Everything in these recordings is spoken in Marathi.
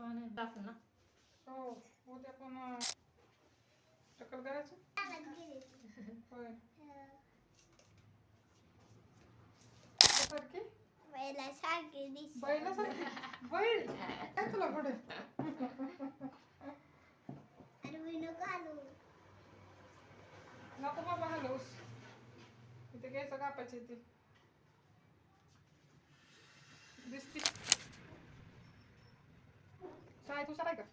आणि दाखव ना. हो उद्या पण चक्कर करायचं होय सारखी बैला सारखी दिसते. बैला सारखी बैल काय तुला पुढे अरे मी नको आलो. नको बाबा हलवूस इथे घ्यायचं कापायची ती दिसती शाळेत हुशार आहे का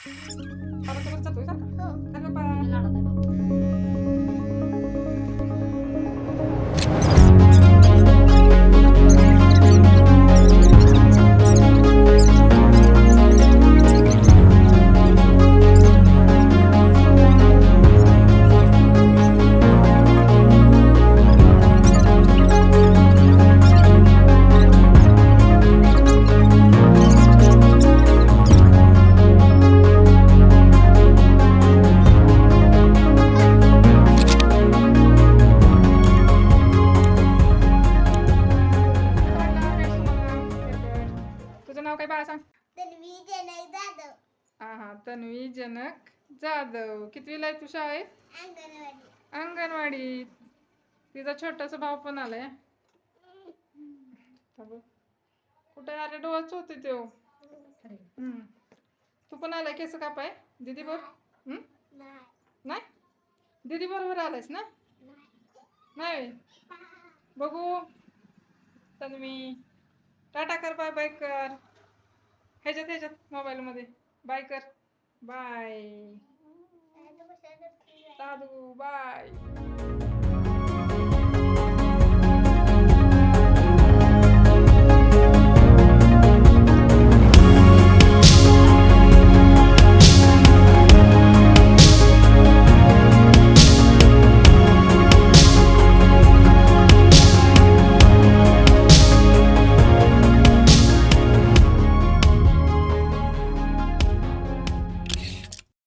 बाबासोबत जातोय सारखा हो. चल बाबा लाडात आहे बाबा. तुझं नाव काय बाळा सांग. तन्वी जनक जाधव. हा हा तन्वी जनक जाधव. कितवीला आहे तू शाळेत. अंगणवाडी. अंगणवाडीत. तिचा छोटासा भाऊ पण आलाय. हा बघ. कुठे आले डोळाच होते तो. तू पण आलाय केस कापाय दीदी बर. नाही. नाही दीदी बरोबर आलायस ना. नाही बघू तन्वी टाटा कर बाय बाय कर ह्याच्यात मोबाईलमध्ये बाय कर बाय दादू बाय.